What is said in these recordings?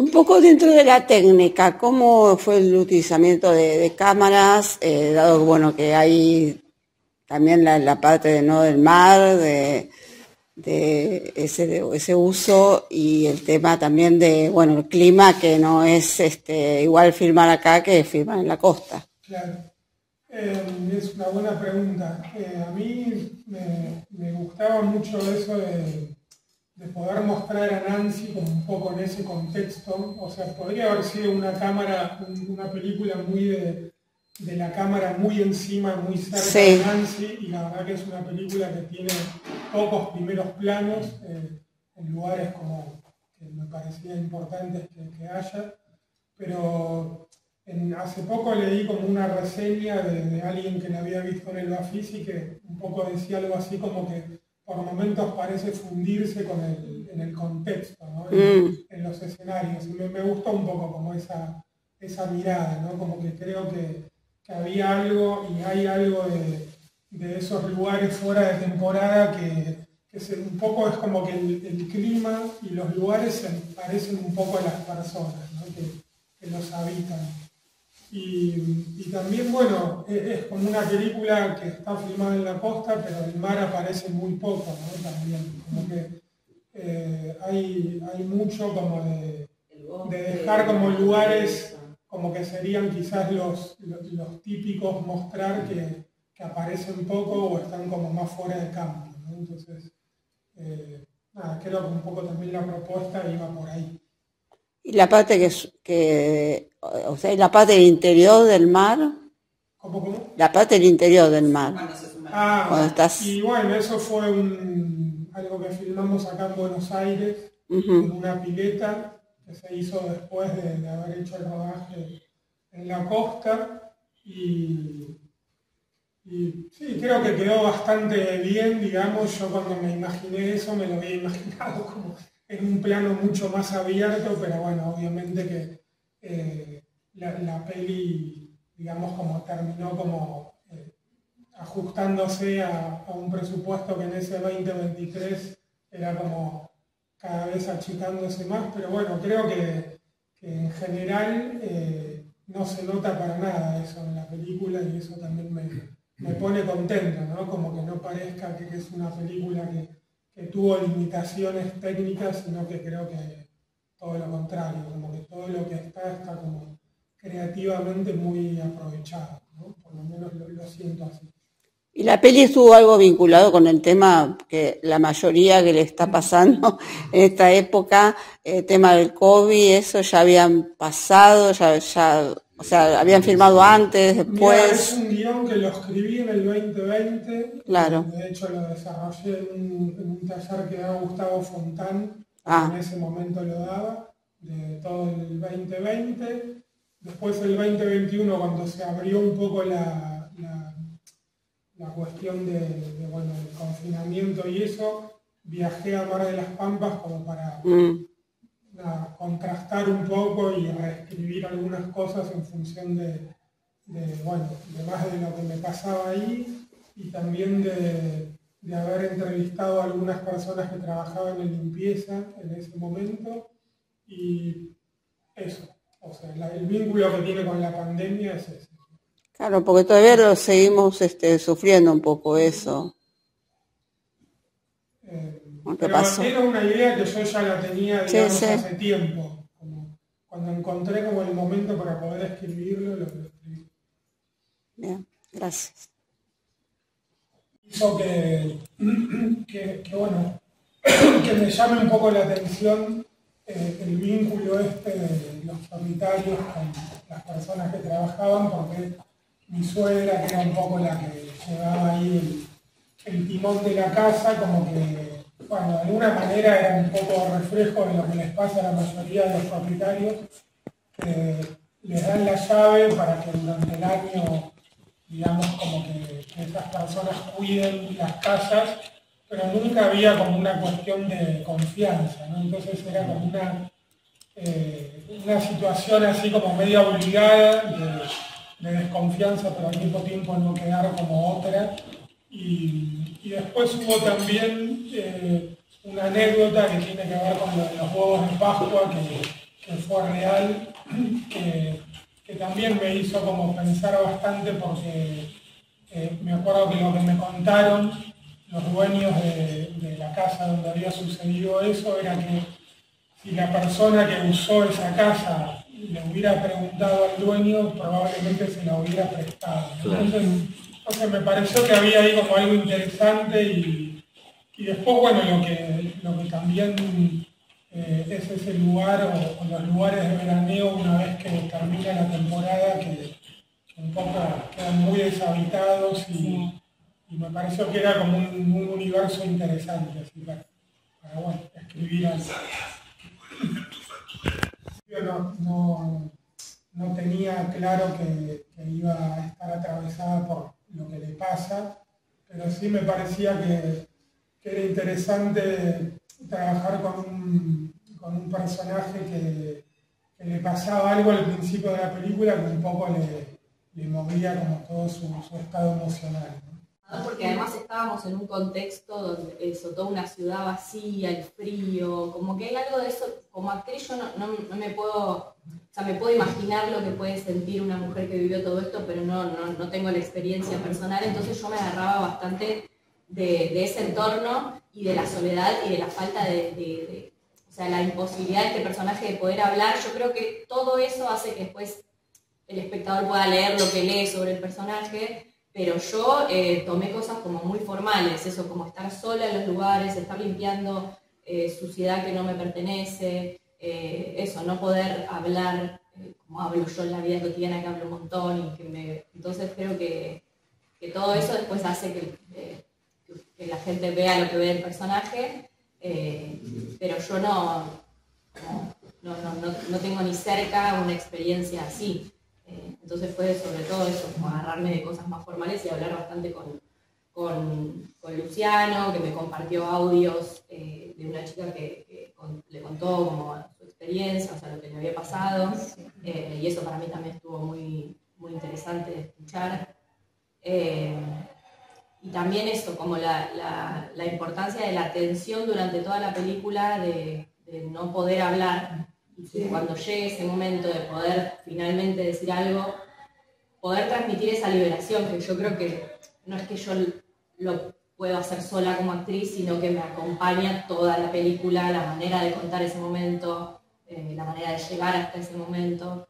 un poco dentro de la técnica, ¿cómo fue el utilizamiento de cámaras, dado bueno, que hay también la parte de, ¿no? del mar, de ese uso y el tema también de, bueno, el clima que no es igual filmar acá que filmar en la costa? Claro, es una buena pregunta. A mí me gustaba mucho eso de poder mostrar a Nancy como un poco en ese contexto. O sea, podría haber sido una cámara, una película muy de la cámara muy encima, muy cerca Sí. de Nancy, y la verdad que es una película que tiene pocos primeros planos en lugares como que me parecía importantes que haya, pero hace poco leí como una reseña de alguien que la había visto en el Bafisi que un poco decía algo así como que por momentos parece fundirse en el contexto, ¿no? En los escenarios. Y me gustó un poco como esa mirada, ¿no? Como que creo que había algo y hay algo de esos lugares fuera de temporada que un poco es como que el clima y los lugares se parecen un poco a las personas, ¿no? que los habitan. Y también, bueno, es como una película que está filmada en la costa, pero el mar aparece muy poco, ¿no? También, como que hay mucho como de dejar como lugares como que serían quizás los típicos mostrar que aparecen poco o están como más fuera de campo, ¿no? Entonces, nada, creo que un poco también la propuesta iba por ahí. Y la parte o sea, la parte del interior del mar. ¿Cómo? La parte del interior del mar. Cuando estás... Y bueno, eso fue algo que filmamos acá en Buenos Aires, en una pileta que se hizo después de haber hecho el rodaje en la costa. Y sí, creo que quedó bastante bien, digamos. Yo cuando me imaginé eso me lo había imaginado como en un plano mucho más abierto, pero bueno, obviamente que la peli, digamos, como terminó como ajustándose a un presupuesto que en ese 2023 era como cada vez achicándose más, pero bueno, creo que en general no se nota para nada eso en la película y eso también me pone contento, ¿no? Como que no parezca que es una película que tuvo limitaciones técnicas, sino que creo que todo lo contrario, como que todo lo que está como creativamente muy aprovechado, ¿no? Por lo menos lo siento así. Y la peli estuvo algo vinculado con el tema que la mayoría que le está pasando en esta época, el tema del COVID, eso ya habían pasado, o sea, habían filmado antes, después. Mira, es un guión que lo escribí en el 2020, claro. De hecho lo desarrollé en un taller que daba Gustavo Fontán, en ese momento lo daba, de todo el 2020. Después el 2021, cuando se abrió un poco la cuestión bueno, del confinamiento y eso, viajé a Mar de las Pampas como para contrastar un poco y reescribir algunas cosas en función bueno, de más de lo que me pasaba ahí y también de haber entrevistado a algunas personas que trabajaban en limpieza en ese momento y eso, o sea, el vínculo que tiene con la pandemia es ese. Claro, porque todavía lo seguimos sufriendo un poco eso. Pero pasó? Era una idea que yo ya la tenía, digamos, hace tiempo. Cuando encontré como el momento para poder escribirlo, lo escribí. Bien, gracias. Hizo que bueno, que me llame un poco la atención el vínculo de los propietarios con las personas que trabajaban, porque mi suegra, que era un poco la que llevaba ahí el timón de la casa, como que, bueno, de alguna manera era un poco reflejo de lo que les pasa a la mayoría de los propietarios, que les dan la llave para que durante el año, digamos, como que esas personas cuiden las casas, pero nunca había como una cuestión de confianza, ¿no? Entonces era como una situación así como media obligada de desconfianza, pero al mismo tiempo no quedar como otra. Y después hubo también una anécdota que tiene que ver con lo de los huevos de Pascua, que que fue real, que también me hizo como pensar bastante porque me acuerdo que lo que me contaron los dueños de la casa donde había sucedido eso era que si la persona que usó esa casa le hubiera preguntado al dueño, probablemente se la hubiera prestado. Entonces me pareció que había ahí como algo interesante y después, bueno, lo que también es ese lugar o los lugares de veraneo una vez que termina la temporada que un poco quedan muy deshabitados y me pareció que era como un universo interesante así para bueno, escribir algo. Yo no tenía claro que iba a estar atravesada por lo que le pasa, pero sí me parecía que era interesante trabajar con un personaje que le pasaba algo al principio de la película que un poco le movía como todo su estado emocional, ¿no? Porque además estábamos en un contexto donde eso, toda una ciudad vacía, el frío, como que hay algo de eso, como actriz yo no me puedo, o sea, me puedo imaginar lo que puede sentir una mujer que vivió todo esto, pero no tengo la experiencia personal, entonces yo me agarraba bastante de ese entorno y de la soledad y de la falta o sea, la imposibilidad de este personaje de poder hablar. Yo creo que todo eso hace que después el espectador pueda leer lo que lee sobre el personaje, pero yo tomé cosas como muy formales, eso como estar sola en los lugares, estar limpiando suciedad que no me pertenece, eso, no poder hablar como hablo yo en la vida cotidiana, que hablo un montón, entonces creo que todo eso después hace que la gente vea lo que ve el personaje, pero yo no tengo ni cerca una experiencia así. Entonces fue sobre todo eso, como agarrarme de cosas más formales y hablar bastante con Luciano, que me compartió audios de una chica que le contó como su experiencia, o sea, lo que le había pasado, y eso para mí también estuvo muy, muy interesante de escuchar. Y también eso, como la importancia de la atención durante toda la película, de no poder hablar, y cuando llegue ese momento de poder finalmente decir algo, poder transmitir esa liberación, que yo creo que no es que yo lo puedo hacer sola como actriz, sino que me acompaña toda la película, la manera de contar ese momento, la manera de llegar hasta ese momento.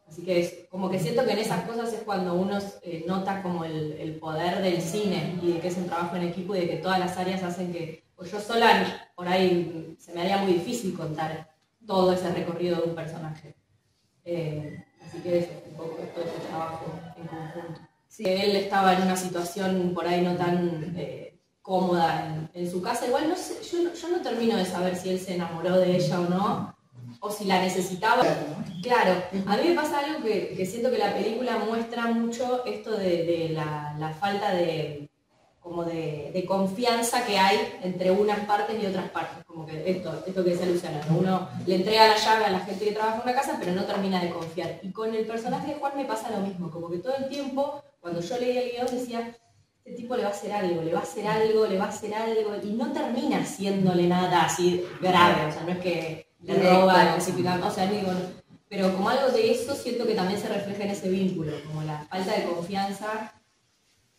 Así que es como que siento que en esas cosas es cuando uno nota como el poder del cine y de que es un trabajo en equipo y de que todas las áreas hacen que, pues yo sola por ahí se me haría muy difícil contar todo ese recorrido de un personaje. Así que es un poco todo ese trabajo en conjunto. Sí, él estaba en una situación por ahí no tan cómoda en su casa, igual no sé, yo no termino de saber si él se enamoró de ella o no, o si la necesitaba. Claro, a mí me pasa algo que siento que la película muestra mucho esto de la falta de confianza que hay entre unas partes y otras partes, como que esto que decía Luciana, ¿no? Uno le entrega la llave a la gente que trabaja en una casa pero no termina de confiar, y con el personaje de Juan me pasa lo mismo, como que todo el tiempo cuando yo leía el guión decía, este tipo le va a hacer algo, le va a hacer algo, le va a hacer algo, y no termina haciéndole nada así grave, o sea, no es que le roba específicamente, o sea, digo, pero como algo de eso siento que también se refleja en ese vínculo, como la falta de confianza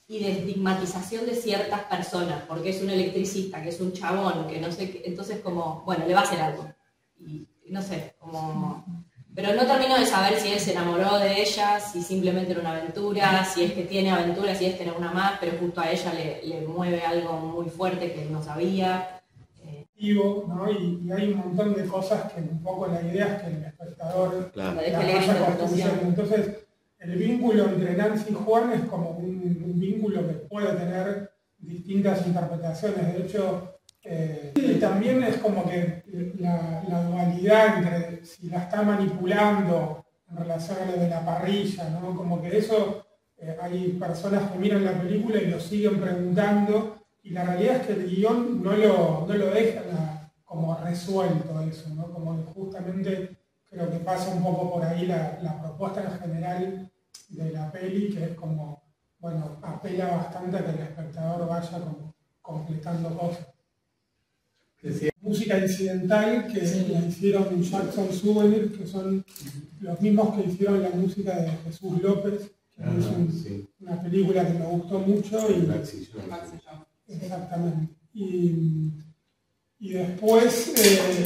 y de estigmatización de ciertas personas, porque es un electricista, que es un chabón, que no sé qué, entonces como, bueno, le va a hacer algo, y no sé, como... Pero no termino de saber si él se enamoró de ella, si simplemente era una aventura, si es que tiene aventura, si es tener una más, pero justo a ella le mueve algo muy fuerte que no sabía. ¿No? Y hay un montón de cosas que un poco la idea es que el espectador Claro. la vaya construyendo. Entonces, el vínculo entre Nancy y Juan es como un vínculo que puede tener distintas interpretaciones. De hecho, y también es como que la dualidad entre si la está manipulando en relación a lo de la parrilla, ¿no? Como que eso, hay personas que miran la película y lo siguen preguntando, y la realidad es que el guión no lo deja como resuelto eso, ¿no? Como que justamente creo que pasa un poco por ahí la propuesta en general de la peli, que es como, bueno, apela bastante a que el espectador vaya como completando cosas. música incidental que la hicieron Jackson Souvenir, que son los mismos que hicieron la música de Jesús López, que es una película que me gustó mucho. Exactamente. Y después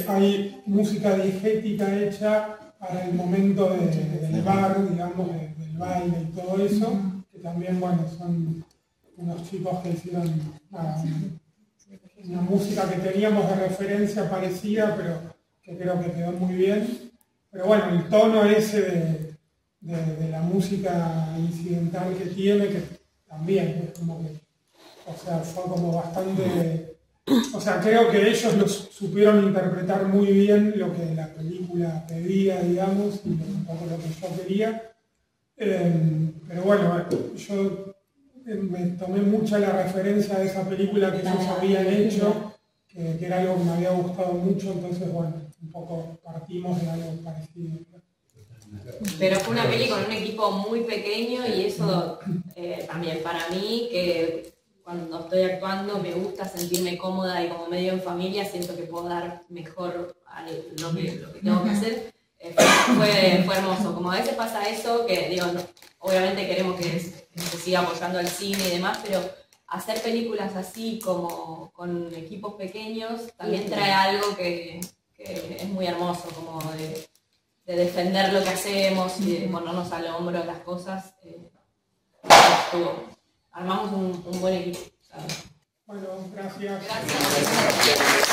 hay música diegética hecha para el momento del bar, digamos, del baile y todo eso, que también, bueno, son unos chicos que hicieron una música que teníamos de referencia parecida, pero que creo que quedó muy bien. Pero bueno, el tono ese de la música incidental que tiene, que también es como que, o sea, fue como bastante... O sea, creo que ellos supieron interpretar muy bien lo que la película pedía, digamos, y un poco lo que yo quería. Pero bueno, yo me tomé mucha la referencia de esa película que ellos habían hecho, que era algo que me había gustado mucho, entonces bueno, un poco partimos de algo parecido. Pero fue una peli con un equipo muy pequeño y eso también para mí, que cuando estoy actuando me gusta sentirme cómoda y como medio en familia, siento que puedo dar mejor a lo que tengo que hacer. Fue hermoso. Como a veces pasa eso, que digo, no, obviamente queremos que se siga apoyando al cine y demás, pero hacer películas así como con equipos pequeños también trae algo que es muy hermoso, como de defender lo que hacemos y de ponernos al hombro las cosas. Armamos un buen equipo, ¿sabes? Bueno, gracias. Gracias.